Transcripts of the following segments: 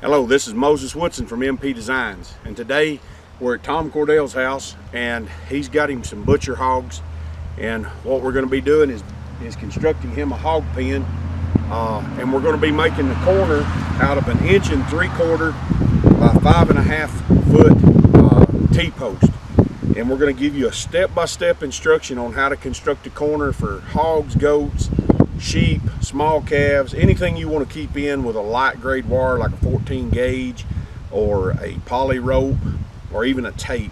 Hello, this is Moses Woodson from MP Designs, and today we're at Tom Cordell's house and he's got him some butcher hogs, and what we're going to be doing is constructing him a hog pen, and we're going to be making the corner out of an 1 3/4 by 5.5 foot T-post, and we're going to give you a step-by-step instruction on how to construct a corner for hogs, goats, sheep, small calves, anything you want to keep in with a light grade wire like a 14 gauge or a poly rope or even a tape.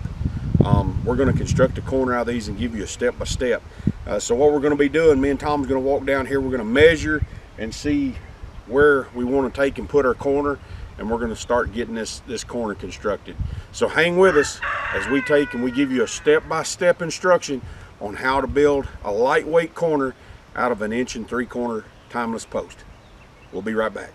We're going to construct a corner out of these and give you a step-by-step. So what we're going to be doing, me and Tom's going to walk down here, we're going to measure and see where we want to take and put our corner, and we're going to start getting this corner constructed. So hang with us as we take and we give you a step-by-step instruction on how to build a lightweight corner out of an 1 3/4 timeless post. We'll be right back.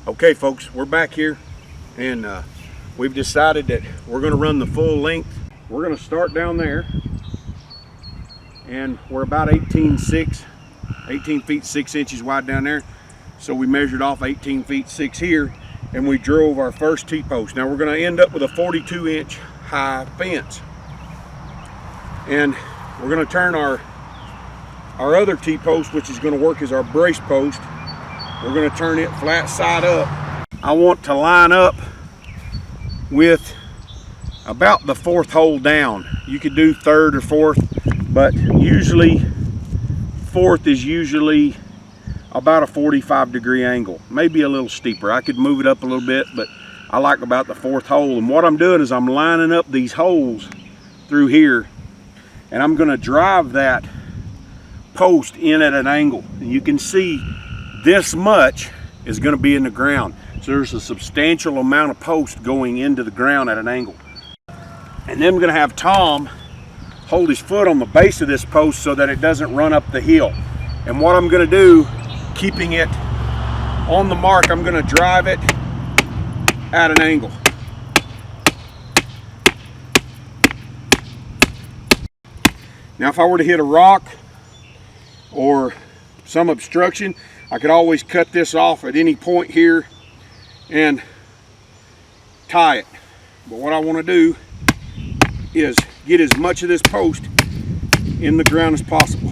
Okay folks, we're back here, and we've decided that we're going to run the full length. We're going to start down there, and we're about 18 feet 6 inches wide down there. So we measured off 18 feet 6 here, and we drove our first T-post. Now we're going to end up with a 42-inch high fence, and we're going to turn our other T-post, which is going to work as our brace post. We're going to turn it flat side up. I want to line up with about the 4th hole down. You could do 3rd or 4th, but usually 4th is usually about a 45-degree angle, maybe a little steeper. I could move it up a little bit, but I like about the 4th hole. And what I'm doing is I'm lining up these holes through here, and I'm going to drive that post in at an angle. And you can see this much is going to be in the ground. So there's a substantial amount of post going into the ground at an angle. And then we're going to have Tom hold his foot on the base of this post so that it doesn't run up the hill. And what I'm going to do, keeping it on the mark, I'm going to drive it at an angle. Now if I were to hit a rock or some obstruction, I could always cut this off at any point here and tie it. But what I want to do is get as much of this post in the ground as possible.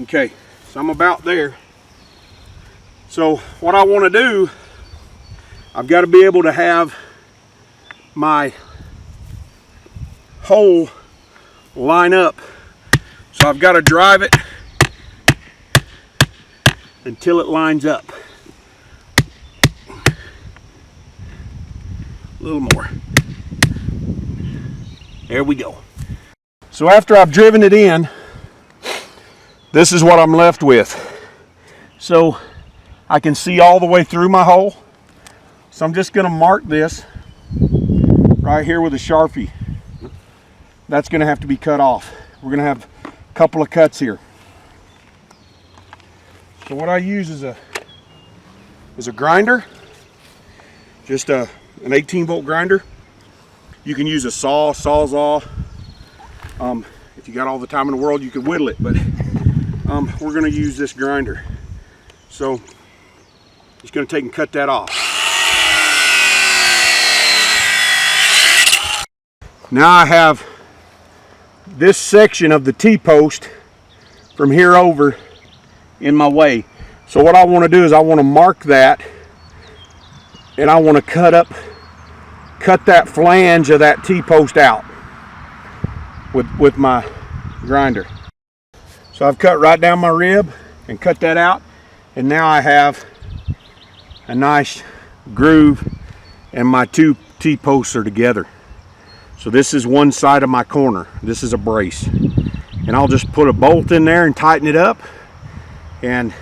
Okay, so I'm about there. So what I want to do, I've got to be able to have my hole line up. So I've got to drive it until it lines up. A little more. There we go. So after I've driven it in, this is what I'm left with. So I can see all the way through my hole. So I'm just going to mark this right here with a Sharpie. That's going to have to be cut off. We're going to have a couple of cuts here. So what I use is a grinder, just an 18-volt grinder. You can use a sawzall. If you got all the time in the world, you could whittle it, but we're going to use this grinder. So just going to take and cut that off. Now I have this section of the T-post from here over in my way. So what I want to do is I want to mark that, and I want to cut that flange of that T-post out with my grinder. So I've cut right down my rib and cut that out, and now I have a nice groove, and my two T-posts are together. So this is one side of my corner. This is a brace. And I'll just put a bolt in there and tighten it up. and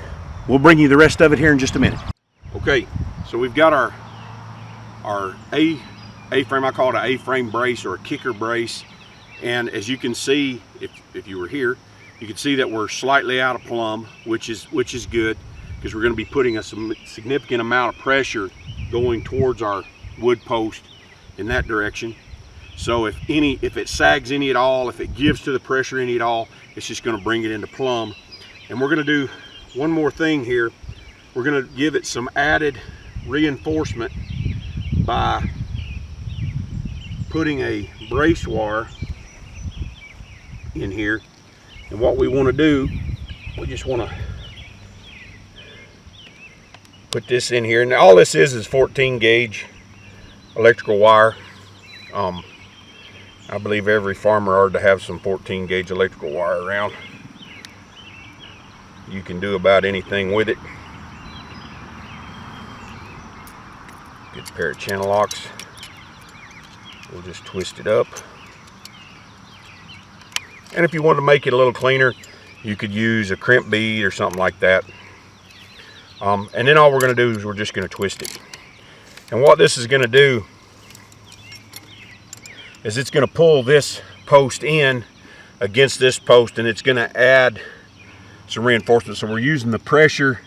we'll bring you the rest of it here in just a minute. Okay, so we've got our A-frame, I call it an A-frame brace or a kicker brace. And as you can see, if you were here, you can see that we're slightly out of plumb, which is good, because we're going to be putting a significant amount of pressure going towards our wood post in that direction. So if it sags any at all, if it gives to the pressure any at all, it's just going to bring it into plumb. And we're going to do one more thing here. We're going to give it some added reinforcement by putting a brace wire in here. And what we want to do, we just want to put this in here. And all this is 14 gauge electrical wire. I believe every farmer ought to have some 14 gauge electrical wire around. You can do about anything with it. Good pair of channel locks. We'll just twist it up. And if you want to make it a little cleaner, you could use a crimp bead or something like that. And then all we're going to do is we're just going to twist it. And what this is going to do is it's going to pull this post in against this post, and it's going to add some reinforcement. So we're using the pressure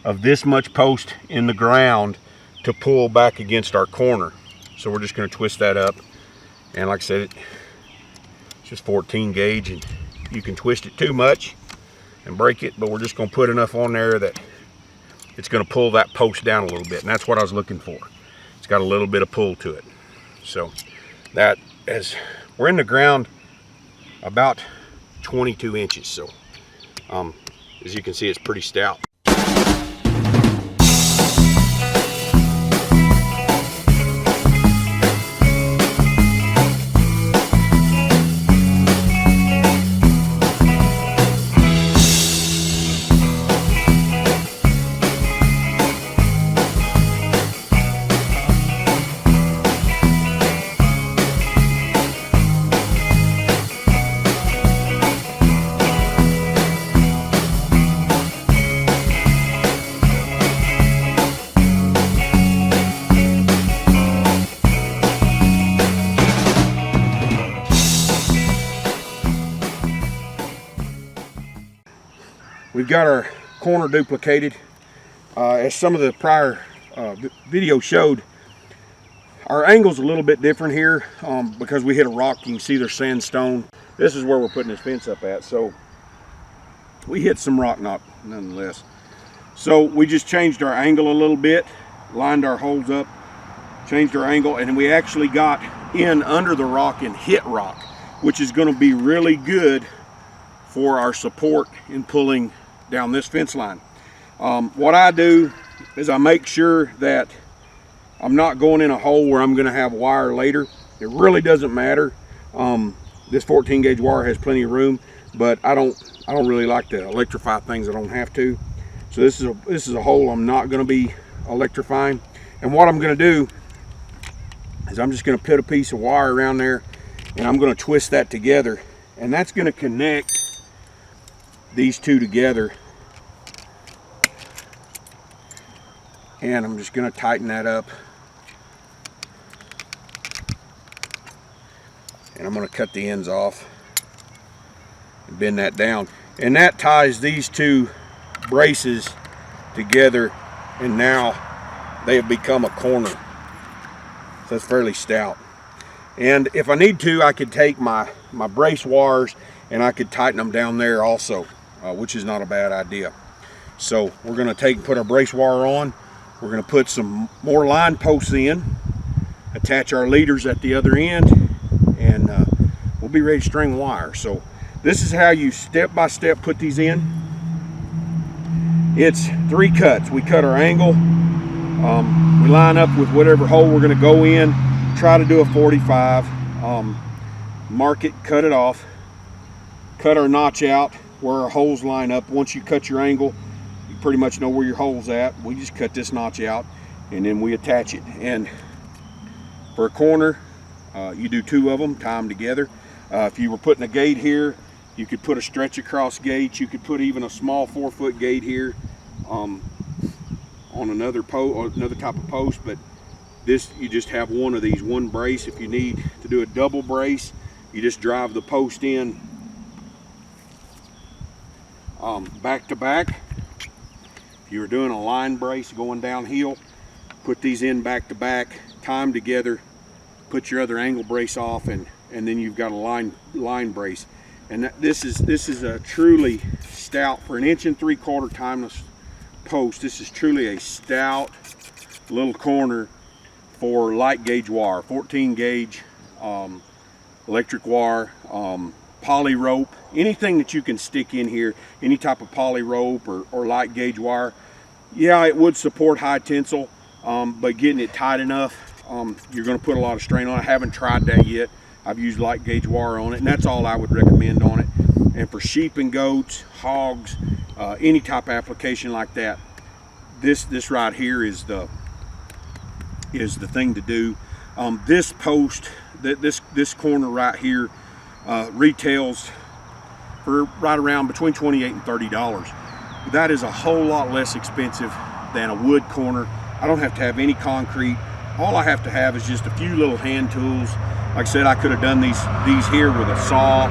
of this much post in the ground to pull back against our corner. So we're just going to twist that up. And like I said, it's just 14 gauge, and you can twist it too much and break it, but we're just going to put enough on there that it's going to pull that post down a little bit. And that's what I was looking for. It's got a little bit of pull to it. So that, as we're in the ground about 22 inches. So as you can see, it's pretty stout. We've got our corner duplicated. As some of the prior videos showed, our angle's a little bit different here because we hit a rock. You can see there's sandstone. This is where we're putting this fence up at. So we hit some rock nonetheless. So we just changed our angle a little bit, lined our holes up, changed our angle, and we actually got in under the rock and hit rock, which is going to be really good for our support in pulling down this fence line. What I do is I make sure that I'm not going in a hole where I'm going to have wire later. It really doesn't matter. This 14 gauge wire has plenty of room, but I don't really like to electrify things I don't have to. So this is a hole I'm not going to be electrifying. And what I'm going to do is I'm just going to put a piece of wire around there, and I'm going to twist that together, and that's going to connect these two together. And I'm just going to tighten that up, and I'm going to cut the ends off and bend that down, and that ties these two braces together, and now they have become a corner. So that's fairly stout. And if I need to, I could take my brace wires and I could tighten them down there also, which is not a bad idea. So we're going to put our brace wire on. We're going to put some more line posts in, attach our leaders at the other end, and we'll be ready to string wire. So this is how you step by step put these in. It's 3 cuts. We cut our angle, we line up with whatever hole we're going to go in, try to do a 45, mark it, cut it off, cut our notch out where our holes line up. Once you cut your angle, you pretty much know where your hole's at. We just cut this notch out and then we attach it. And for a corner, you do 2 of them, tie them together. If you were putting a gate here, You could put a stretch across gate. You could put even a small 4-foot gate here on another type of post. But this, you just have one of these, one brace. If you need to do a double brace, you just drive the post in back to back. If you were doing a line brace going downhill, put these in back to back, tie them together, put your other angle brace off, and then you've got a line brace. And this is a truly stout, for an 1 3/4 timeless post. This is truly a stout little corner for light gauge wire, 14 gauge electric wire, poly rope, anything that you can stick in here, any type of poly rope or light gauge wire. Yeah, it would support high tensile, but getting it tight enough, you're going to put a lot of strain on it. I haven't tried that yet. I've used light gauge wire on it, and that's all I would recommend on it. And for sheep and goats, hogs, any type of application like that, this right here is the thing to do. This post, this corner right here, retails for right around between $28 and $30. That is a whole lot less expensive than a wood corner. I don't have to have any concrete. All I have to have is just a few little hand tools. Like I said, I could have done these here with a saw,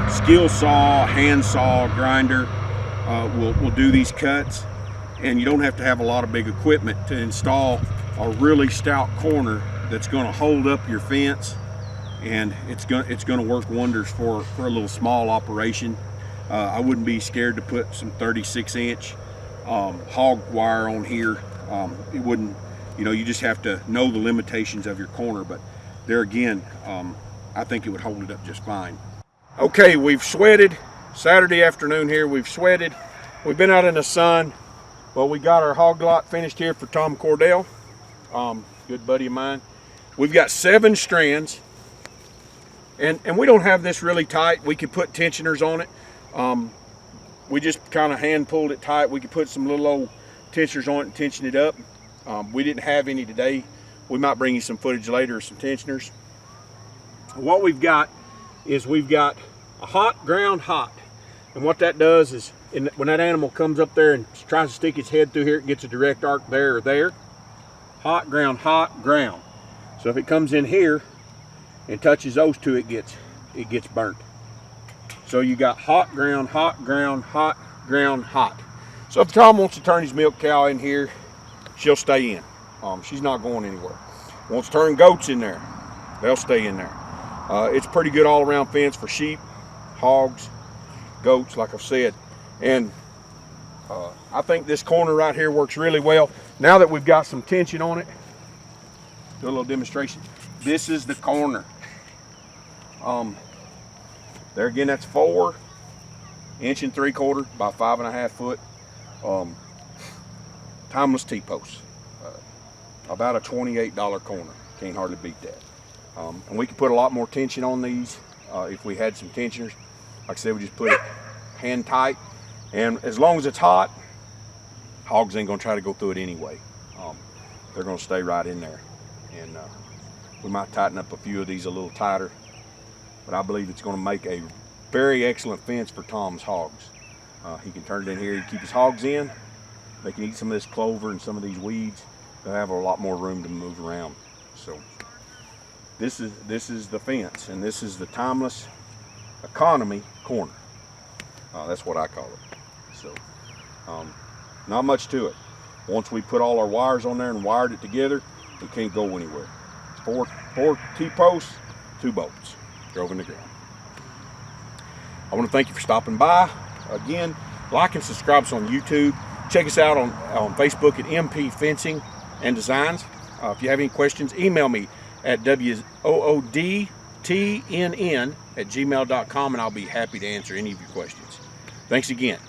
skill saw, hand saw, grinder. We'll do these cuts, and you don't have to have a lot of big equipment to install a really stout corner that's going to hold up your fence, and it's going to work wonders for a little small operation. I wouldn't be scared to put some 36-inch hog wire on here. It wouldn't, you just have to know the limitations of your corner, but there again, I think it would hold it up just fine. Okay, we've sweated. Saturday afternoon here, we've sweated. We've been out in the sun. Well, we got our hog lot finished here for Tom Cordell, good buddy of mine. We've got 7 strands, and we don't have this really tight. We could put tensioners on it. We just kind of hand pulled it tight. We could put some little old tensioners on it and tension it up. We didn't have any today. We might bring you some footage later of some tensioners. What we've got is we've got a hot ground hot. And what that does is when that animal comes up there and tries to stick its head through here, it gets a direct arc there or there. Hot ground, hot ground. So if it comes in here and touches those two, it gets burnt. So you got hot ground, hot ground, hot ground, hot. So if Tom wants to turn his milk cow in here, she'll stay in. She's not going anywhere. Wants to turn goats in there, they'll stay in there. It's pretty good all around fence for sheep, hogs, goats, like I've said. And I think this corner right here works really well. Now that we've got some tension on it, do a little demonstration. This is the corner. There again, that's 4 1 3/4 by 5.5 foot timeless T-posts. About a $28 corner. Can't hardly beat that. And we could put a lot more tension on these if we had some tensioners. Like I said, we just put it hand tight, and as long as it's hot, hogs ain't gonna try to go through it anyway. They're gonna stay right in there, and we might tighten up a few of these a little tighter, but I believe it's gonna make a very excellent fence for Tom's hogs. He can turn it in here, he can keep his hogs in, they can eat some of this clover and some of these weeds. They'll have a lot more room to move around. So this is the fence, and this is the timeless economy corner. That's what I call it. So not much to it. Once we put all our wires on there and wired it together, we can't go anywhere. It's 4 T-posts, 2 bolts drove in the ground. I want to thank you for stopping by. Again, like and subscribe us on YouTube. Check us out on Facebook at MP Fencing and Designs. If you have any questions, email me at woodtnn@gmail.com, and I'll be happy to answer any of your questions. Thanks again.